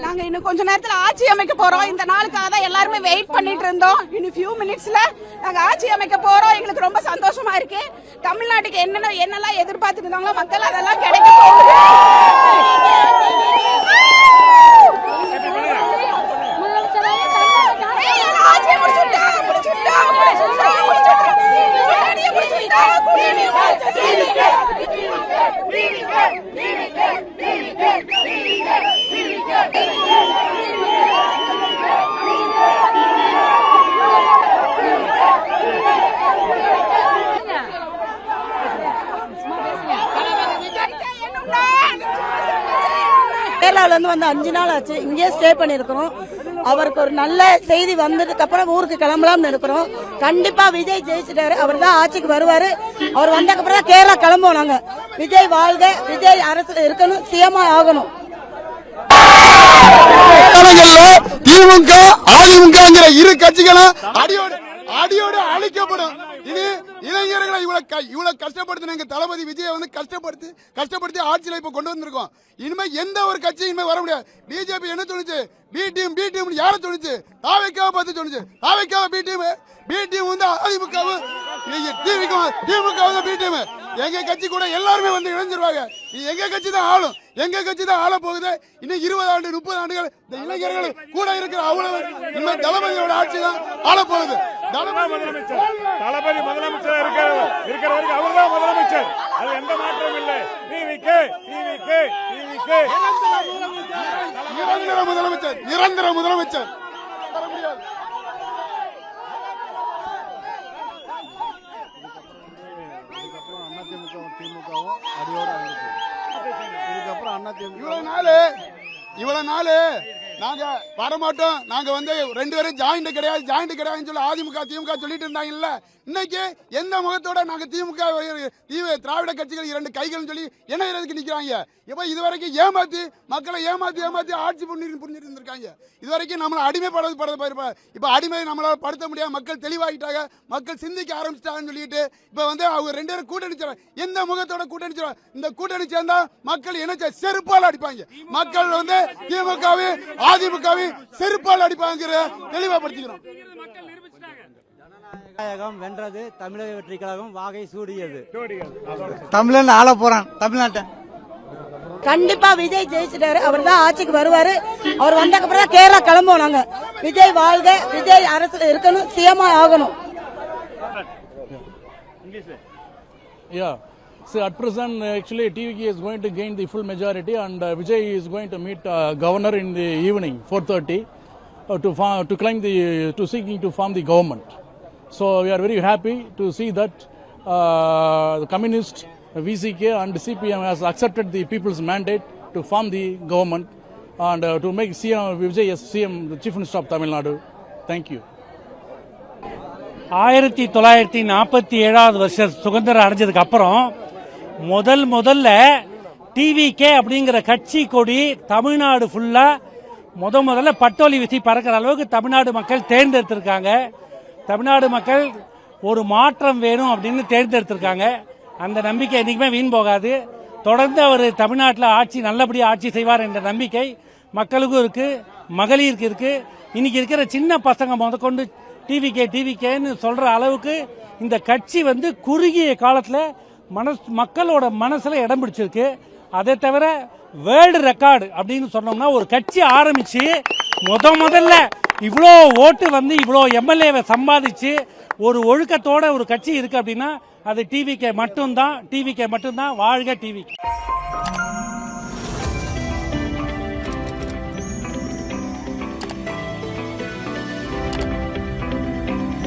நாங்க இன்னும் கொஞ்ச நேரத்துல ஆட்சி அமைக்க போறோம். இந்த நாளுக்காக தான் எல்லாருமே வெயிட் பண்ணிட்டு இருந்தோம். இன்னும் few minutesல நாங்க ஆட்சி அமைக்க போறோம். எங்களுக்கு ரொம்ப சந்தோஷமா இருக்கு. தமிழ்நாட்டுக்கு என்னெல்லாம் எதிர்பார்த்துட்டு இருந்தாங்களோ மக்கள் அதெல்லாம் கிடைக்க போகுது. கேரளால இருந்து வந்து 5 நாள் ஆச்சு. இங்கே ஸ்டே பண்ணிருக்கிறோம். அவருக்கு ஒரு நல்ல செய்தி வந்ததுக்கு அப்புறம் ஊருக்கு கிளம்பலாம்னு இருக்கிறோம். கண்டிப்பா விஜய் ஜெயிச்சிட்டாரு. அவர் தான் ஆட்சிக்கு வருவாரு. அவர் வந்ததுக்கு அப்புறம் தான் கேரளா கிளம்புவோம். நாங்க விஜய் வாழ்க, விஜய் அரசு இருக்கணும், சிஎம்ஆ ஆகணும். திமுக அதிமுக இரு கட்சிகளும் அடியோடு அழிக்கப்படும். இனி இளைஞர்களை இவ்வளவு கஷ்டப்படுத்தின எங்க தளபதி விஜய் வந்து கஷ்டப்படுத்தி ஆட்சியில இப்ப கொண்டு வந்திருக்கோம். இனிமே எந்த ஒரு கட்சியும் இனிமே வர முடியாது. பிஜேபி என்ன சொல்லுச்சு? பி டீம் யார சொல்லுச்சு? தாவைக்காவை பார்த்து சொல்லுச்சு. தாவைக்காவை பி டீம் வந்து அதிமுகவும் திமுக பி டீம். எங்க கட்சி கூட எல்லாருமே வந்து இணைஞ்சிருவாங்க. எங்க கட்சி தான் ஆளும். எங்க கட்சி தான் ஆள போகுது. இன்னும் 20 ஆண்டு 30 ஆண்டுகள் இந்த இளைஞர்கள் கூட இருக்கிற அவ்வளவு இனிமே தளபதியோட ஆட்சி தான் ஆள போகுது. தளபதி முதலமைச்சர் இருக்கிற வரைக்கும் அவர்தான் முதலமைச்சர். அது எந்த மாற்றமும் இல்லை. நிரந்தர முதலமைச்சர். இவ்வளவு நாள் நாங்க வரமாட்டோம். நாங்க வந்து 2 பேரும் ஜாயிண்ட் கிடையாதுன்னு சொல்லி அதிமுக திமுக சொல்லிட்டு இருந்தாங்கல்ல. இன்னைக்கு எந்த முகத்தோட நாங்க திமுக திராவிட கட்சிகள் 2 கைகள் சொல்லி என்ன இதுக்கு நிக்கிறாங்க? இப்ப இதுவரைக்கும் மக்களை ஏமாத்தி ஆட்சி புரிஞ்சிட்டு இருந்திருக்காங்க. இதுவரைக்கும் நம்மள அடிமைப்படுத்த இப்ப அடிமை நம்மளால படுத்த முடியாது. மக்கள் தெளிவாகிட்டாங்க, மக்கள் சிந்திக்க ஆரம்பிச்சிட்டாங்கன்னு சொல்லிட்டு இப்ப வந்து அவங்க 2 பேரும் கூட்டணி எந்த முகத்தோட கூட்டணி இந்த கூட்டணி சேர்ந்தா மக்கள் என்ன செருப்பால் அடிப்பாங்க. மக்கள் வந்து திமுகவை அதிமுகவை செருப்பால் அடிப்பாங்க. தெளிவாப்படுத்திக்கிறோம். ஜனநாயகம் வென்றது, தமிழக வெற்றி கழகம் வாகை சூடியது. தமிழன் ஆள போறான் தமிழ்நாட்டை. கண்டிப்பா விஜய் ஜெயிச்சிட்டாரு. அவர் தான் ஆட்சிக்கு வருவாரு. அவர் வந்ததுக்கு அப்புறம் தான் கேரளா கிளம்புவோம். நாங்க விஜய் வாழ்க, விஜய் அரசு இருக்கணும், சிஎம்ஆ ஆகணும். Yeah. So at present, actually, TVK is going to gain the full majority, and Vijay is going to meet governor in the evening, 4:30, to seeking to form the government. So we are very happy to see that the communist VCK and CPM has accepted the people's mandate to form the government and to make CM Vijay as CM, the Chief Minister of Tamil Nadu. Thank you. 1947 வருஷம் சுதந்திரம் அடைஞ்சதுக்கு அப்புறம் முதல்ல TVK அப்படிங்கிற கட்சி கொடி தமிழ்நாடு ஃபுல்லா முதல்ல பட்டோலி வீசி பறக்கிற அளவுக்கு தமிழ்நாடு மக்கள் தேர்ந்தெடுத்திருக்காங்க. தமிழ்நாடு மக்கள் ஒரு மாற்றம் வேணும் அப்படின்னு தேர்ந்தெடுத்திருக்காங்க. அந்த நம்பிக்கை என்னைக்குமே வீண் போகாது. தொடர்ந்து அவர் தமிழ்நாட்டில் நல்லபடியாக ஆட்சி செய்வார் என்ற நம்பிக்கை மக்களுக்கும் இருக்கு, மகளிருக்கு இருக்கு. இன்னைக்கு இருக்கிற சின்ன பசங்க முதற்கொண்டு டிவிகேன்னு சொல்ற அளவுக்கு இந்த கட்சி வந்து குறுகிய காலத்துல மக்களோட மனசுல இடம் பிடிச்சிருக்கு. அதை தவிர வேர்ல்டு ரெக்கார்டு அப்படின்னு சொன்னோம்னா ஒரு கட்சி ஆரம்பிச்சு முதல்ல இவ்வளோ ஓட்டு வந்து இவ்வளோ எம்எல்ஏவை சம்பாதிச்சு ஒரு ஒழுக்கத்தோட ஒரு கட்சி இருக்கு அப்படின்னா அது டிவிகே மட்டும்தான். வாழ்க டிவிகே.